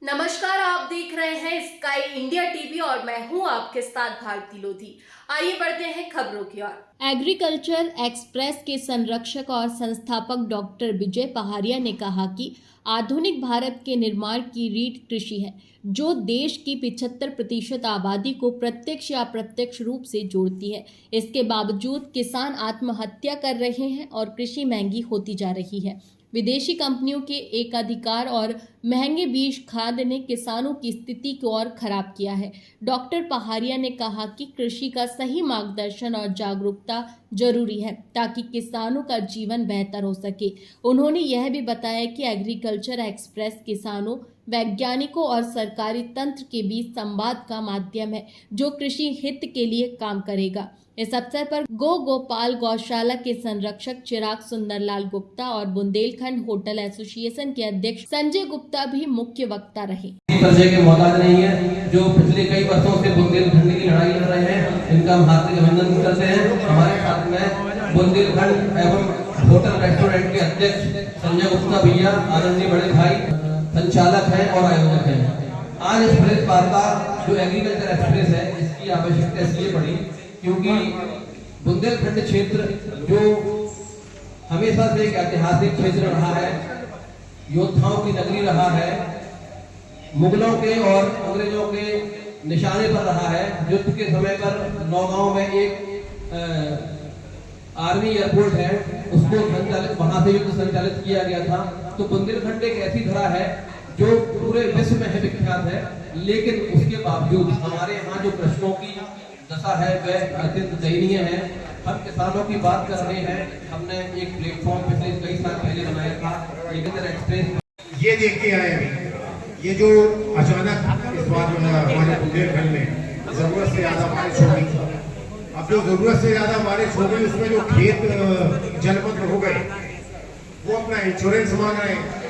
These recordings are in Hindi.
नमस्कार, आप देख रहे हैं स्काई इंडिया टीवी और मैं हूं आपके साथ भारती लोधी। आइए बढ़ते हैं खबरों की ओर। एग्रीकल्चर एक्सप्रेस के संरक्षक और संस्थापक डॉक्टर विजय पहाड़िया ने कहा कि आधुनिक भारत के निर्माण की रीढ़ कृषि है, जो देश की 75% आबादी को प्रत्यक्ष या अप्रत्यक्ष रूप से जोड़ती है। इसके बावजूद किसान आत्महत्या कर रहे हैं और कृषि महंगी होती जा रही है। विदेशी कंपनियों के एकाधिकार और महंगे बीज खाद ने किसानों की स्थिति को और खराब किया है। डॉक्टर पहाड़िया ने कहा कि कृषि का सही मार्गदर्शन और जागरूकता जरूरी है ताकि किसानों का जीवन बेहतर हो सके। उन्होंने यह भी बताया कि एग्रीकल्चर एक्सप्रेस किसानों, वैज्ञानिकों और सरकारी तंत्र के बीच संवाद का माध्यम है, जो कृषि हित के लिए काम करेगा। इस अवसर पर गोपाल गौशाला के संरक्षक चिराग सुंदरलाल गुप्ता और बुंदेलखंड होटल एसोसिएशन के अध्यक्ष संजय गुप्ता भी मुख्य वक्ता रहे। के मोहताज नहीं है, जो पिछले कई वर्षों से बुंदेलखंड की लड़ाई लड़ रहे हैं, इनका हम हार्दिक अभिनंदन करते हैं। हमारे साथ में बुंदेलखंड एवं होटल रेस्टोरेंट के अध्यक्ष संजय गुप्ता भैया, आनंदी बड़े भाई संचालक हैं और आयोजक हैं। आज इस प्रेस वार्ता जो एग्रीकल्चर एक्सप्रेस है, इसकी आवश्यकता इसलिए पड़ी क्योंकि बुंदेलखंड क्षेत्र जो हमेशा से एक ऐतिहासिक क्षेत्र रहा है, योद्धाओं की नगरी रहा है, मुगलों के और अंग्रेजों के निशाने पर रहा है। युद्ध के समय पर नौगांव में एक आर्मी एयरपोर्ट है, उसको संचालित वहां से युद्ध संचालित किया गया था। तो बुंदेलखंड एक ऐसी धरा है जो पूरे विश्व में है, विख्यात है, लेकिन उसके बावजूद हमारे यहाँ जो कृषकों की दशा है वह अत्यंत दयनीय है। हम किसानों की बात कर रहे हैं। हमने एक प्लेटफॉर्म पिछले कई साल पहले बनाया था, एग्रीकल्चर एक्सप्रेस। ये देख के आए ये जो अचानक इस बार हमारे बुंदेलखंड में जरूरत से ज्यादा बारिश हो गई, अब जो जरूरत से ज्यादा बारिश हो गई उसमें जो खेत जलमग्न हो गए, वो अपना इंश्योरेंस मांग रहे हैं।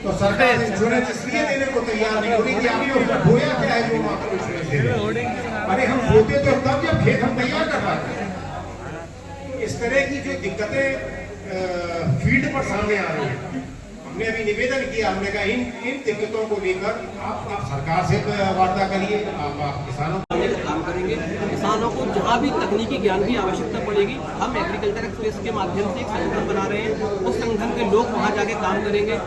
तो सरकार इंश्योरेंस इसलिए देने को तैयार नहीं हो रही कि आपने बोया क्या है जो आपको इंश्योरेंस दे रहे हैं। अरे हम बोते तो तब जब खेत हम तैयार कर पाते हैं। इस तरह की जो दिक्कतें फील्ड पर सामने आ रही है, हमने अभी निवेदन किया, हमने कहा इन दिक्कतों को लेकर आप सरकार से वार्ता करिए, आप किसानों काम करेंगे। किसानों को जहाँ भी तकनीकी ज्ञान की आवश्यकता पड़ेगी, हम एग्रीकल्चर एक्सप्रेस के माध्यम से एक संगठन बना रहे हैं। उस संगठन के लोग वहाँ जाके काम करेंगे।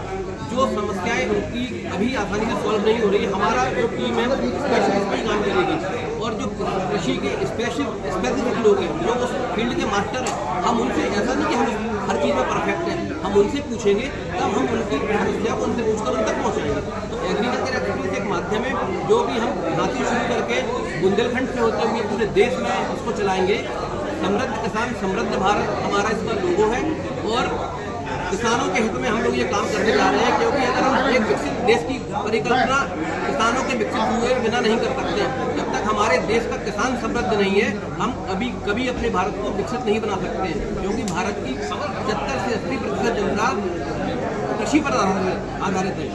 जो समस्याएं उनकी अभी आसानी से सॉल्व नहीं हो रही है, हमारा जो टीम है स्पेशलिस्ट भी काम करेगी। और जो कृषि के स्पेसिफिक लोग हैं, जो उस फील्ड के मास्टर हैं, हम उनसे, ऐसा नहीं कि हम हर चीज़ में परफेक्ट हैं, हम उनसे पूछेंगे, तब हम उनकी समस्या को उनसे पूछकर उन तक पहुँचाएंगे। तो एग्रीकल्चर एक्सप्रेस एक माध्यम है जो कि हम यहाँ से शुरू करके बुंदेलखंड से होते हुए पूरे देश में इसको चलाएंगे। समृद्ध किसान समृद्ध भारत हमारा इसका लोगो है और किसानों के हित में हम लोग ये काम करने जा रहे हैं, क्योंकि अगर हम एक विकसित देश की परिकल्पना किसानों के विकसित हुए बिना नहीं कर सकते। जब तक हमारे देश का किसान समृद्ध नहीं है, हम कभी अपने भारत को विकसित नहीं बना सकते हैं, क्योंकि भारत की 70 से 80% जनता कृषि पर आधारित है।